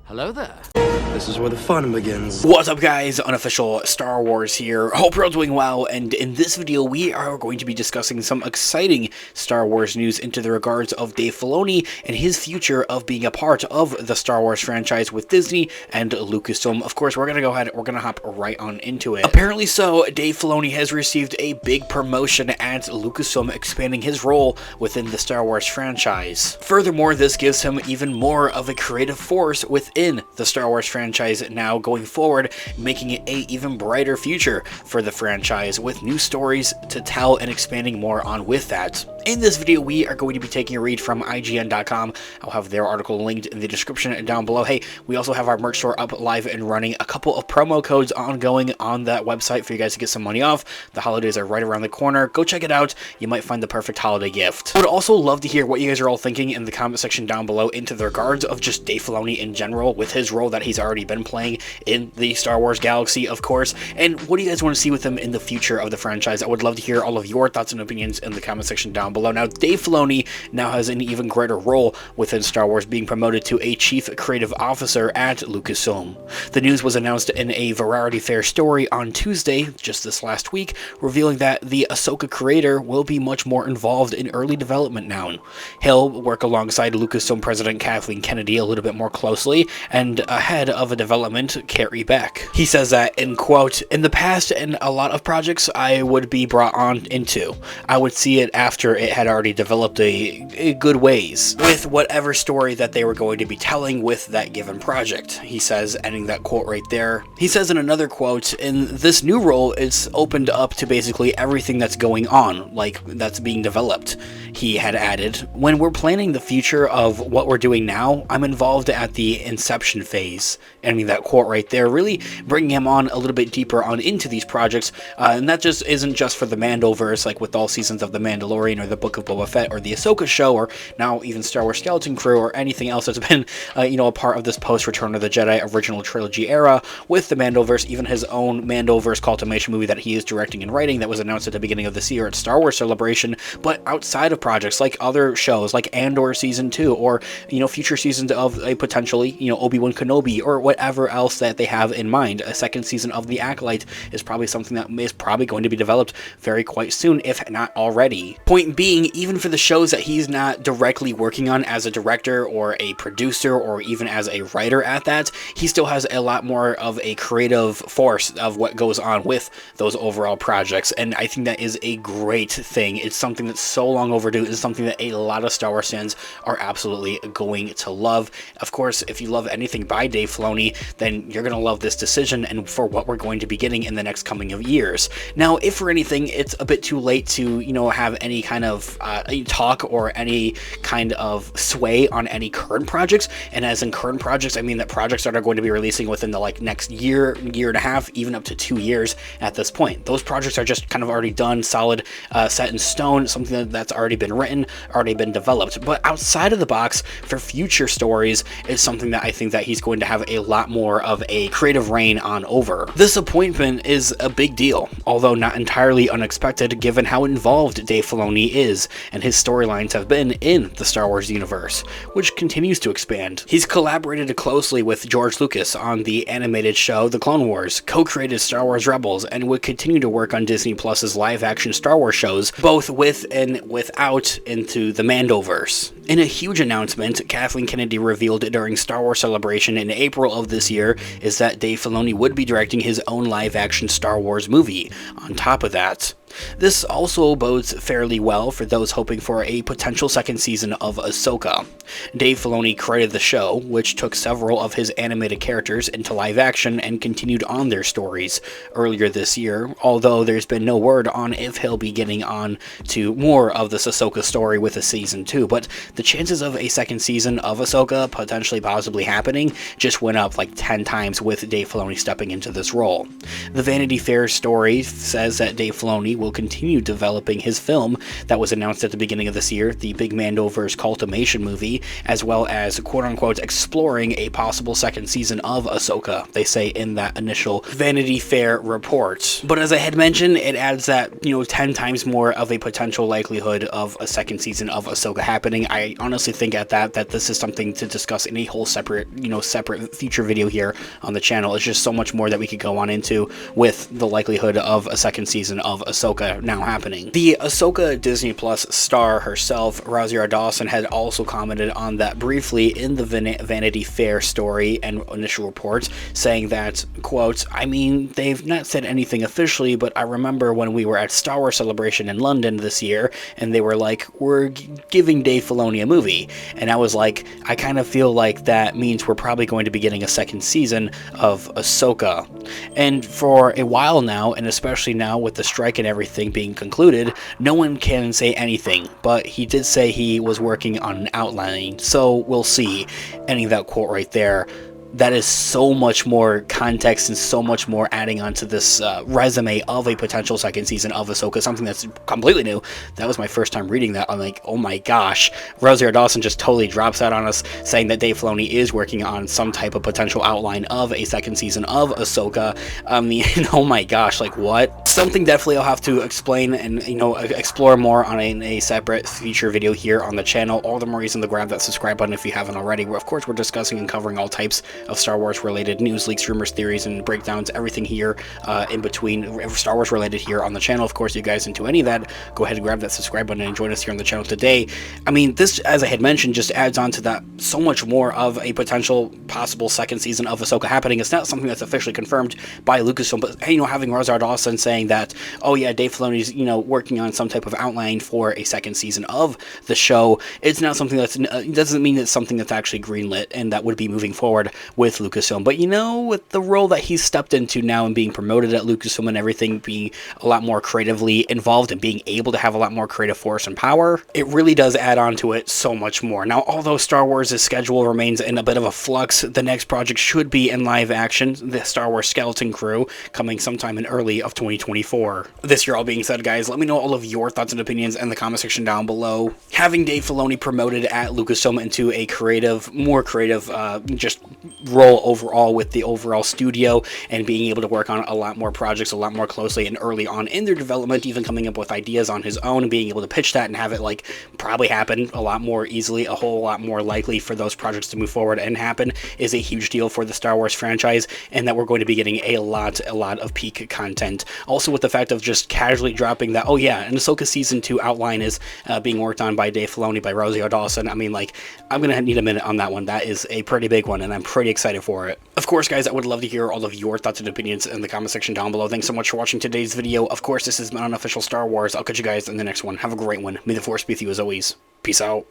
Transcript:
Hello there. This is where the fun begins. What's up, guys? Unofficial Star Wars here. Hope you're all doing well, and in this video we are going to be discussing some exciting Star Wars news into the regards of Dave Filoni and his future of being a part of the Star Wars franchise with Disney and Lucasfilm. Of course, we're going to hop right on into it. Apparently so, Dave Filoni has received a big promotion at Lucasfilm, expanding his role within the Star Wars franchise. Furthermore, this gives him even more of a creative force within the Star Wars franchise now going forward, making it a even brighter future for the franchise with new stories to tell and expanding more on with that. In this video, we are going to be taking a read from IGN.com. I'll have their article linked in the description down below. Hey, we also have our merch store up live and running. A couple of promo codes ongoing on that website for you guys to get some money off. The holidays are right around the corner. Go check it out. You might find the perfect holiday gift. I would also love to hear what you guys are all thinking in the comment section down below into the regards of just Dave Filoni in general with his role that he's already been playing in the Star Wars galaxy, of course. And what do you guys want to see with him in the future of the franchise? I would love to hear all of your thoughts and opinions in the comment section down below. Now, Dave Filoni now has an even greater role within Star Wars, being promoted to a Chief Creative Officer at Lucasfilm. The news was announced in a Variety Fair story on Tuesday, just this last week, revealing that the Ahsoka creator will be much more involved in early development now. He'll work alongside Lucasfilm President Kathleen Kennedy a little bit more closely, and ahead of a development, Carrie Beck. He says that, in quote, "In the past, in a lot of projects I would be brought on into, I would see it after it had already developed a good ways with whatever story that they were going to be telling with that given project," he says, ending that quote right there. He says in another quote, "In this new role, it's opened up to basically everything that's going on, like that's being developed." He had added, "When we're planning the future of what we're doing now, I'm involved at the inception phase," ending that quote right there, really bringing him on a little bit deeper on into these projects, and that just isn't just for the Mandoverse, like with all seasons of the Mandalorian or the Book of Boba Fett or the Ahsoka show, or now even Star Wars Skeleton Crew, or anything else that's been a part of this post Return of the Jedi original trilogy era with the Mandoverse. Even his own Mandoverse cultimation movie that he is directing and writing that was announced at the beginning of this year at Star Wars Celebration. But outside of projects like other shows like Andor season 2, or future seasons of a potentially Obi-Wan Kenobi, or whatever else that they have in mind. A second season of The Acolyte is probably something that is probably going to be developed very quite soon, if not already. Point being, even for the shows that he's not directly working on as a director or a producer or even as a writer at that, he still has a lot more of a creative force of what goes on with those overall projects, and I think that is a great thing. It's something that's so long overdue. It's something that a lot of Star Wars fans are absolutely going to love. Of course, if you love anything by Dave Filoni, then you're going to love this decision and for what we're going to be getting in the next coming of years. Now, if for anything, it's a bit too late to, have any kind of talk or any kind of sway on any current projects. And as in current projects, I mean that projects that are going to be releasing within the next year and a half, even up to 2 years at this point. Those projects are just kind of already done, solid, set in stone, something that's already been written, already been developed. But outside of the box, for future stories, is something that I think that he's going to have a lot more of a creative reign on over. This appointment is a big deal, although not entirely unexpected given how involved Dave Filoni is and his storylines have been in the Star Wars universe, which continues to expand. He's collaborated closely with George Lucas on the animated show The Clone Wars, co-created Star Wars Rebels, and would continue to work on Disney Plus's live-action Star Wars shows, both with and without into the Mandoverse. In a huge announcement, Kathleen Kennedy revealed during Star Wars Celebration in April of this year is that Dave Filoni would be directing his own live-action Star Wars movie. On top of that, this also bodes fairly well for those hoping for a potential second season of Ahsoka. Dave Filoni created the show, which took several of his animated characters into live action and continued on their stories earlier this year, although there's been no word on if he'll be getting on to more of this Ahsoka story with a season 2, but the chances of a second season of Ahsoka potentially possibly happening just went up like 10 times with Dave Filoni stepping into this role. The Vanity Fair story says that Dave Filoni will continue developing his film that was announced at the beginning of this year, the big Mandoverse Cultimation movie, as well as quote-unquote exploring a possible second season of Ahsoka, they say in that initial Vanity Fair report. But as I had mentioned, it adds that, 10 times more of a potential likelihood of a second season of Ahsoka happening. I honestly think at that this is something to discuss in a whole separate future video here on the channel. It's just so much more that we could go on into with the likelihood of a second season of Ahsoka now happening. The Ahsoka Disney Plus star herself, Rosario Dawson, had also commented on that briefly in the Vanity Fair story and initial report, saying that, quote, I mean, they've not said anything officially, but I remember when we were at Star Wars Celebration in London this year, and they were like, we're giving Dave Filoni a movie. And I was like, I kind of feel like that means we're probably going to be getting a second season of Ahsoka. And for a while now, and especially now with the strike and everything being concluded, no one can say anything, but he did say he was working on an outline, so we'll see. Ending that quote right there. That is so much more context and so much more adding on to this resume of a potential second season of Ahsoka, something that's completely new. That was my first time reading that. I'm like, oh my gosh. Rosario Dawson just totally drops that on us, saying that Dave Filoni is working on some type of potential outline of a second season of Ahsoka. I mean, oh my gosh, like what? Something definitely I'll have to explain and, explore more on a separate feature video here on the channel. All the more reason to grab that subscribe button if you haven't already. Of course, we're discussing and covering all types of Star Wars related news, leaks, rumors, theories, and breakdowns, everything here in between Star Wars related here on the channel. Of course, you guys into any of that, go ahead and grab that subscribe button and join us here on the channel today. I mean, this, as I had mentioned, just adds on to that so much more of a potential possible second season of Ahsoka happening. It's not something that's officially confirmed by Lucasfilm, but having Rosario Dawson saying that, oh yeah, Dave Filoni's working on some type of outline for a second season of the show, it's not something that's it doesn't mean it's something that's actually greenlit and that would be moving forward with Lucasfilm. But with the role that he's stepped into now and being promoted at Lucasfilm and everything, being a lot more creatively involved and being able to have a lot more creative force and power, it really does add on to it so much more. Now, although Star Wars' schedule remains in a bit of a flux, the next project should be in live action, the Star Wars Skeleton Crew, coming sometime in early of 2024. This year all being said, guys, let me know all of your thoughts and opinions in the comment section down below. Having Dave Filoni promoted at Lucasfilm into a more creative just role overall with the overall studio, and being able to work on a lot more projects a lot more closely and early on in their development, even coming up with ideas on his own and being able to pitch that and have it probably happen a lot more easily, a whole lot more likely for those projects to move forward and happen, is a huge deal for the Star Wars franchise, and that we're going to be getting a lot of peak content. Also with the fact of just casually dropping that, oh yeah, an Ahsoka Season 2 outline is being worked on by Dave Filoni, by Rosario Dawson. I mean, I'm gonna need a minute on that one. That is a pretty big one, and I'm pretty excited for it. Of course, guys, I would love to hear all of your thoughts and opinions in the comment section down below. Thanks so much for watching today's video. Of course, this is my unofficial Star Wars. I'll catch you guys in the next one. Have a great one. May the Force be with you as always. Peace out.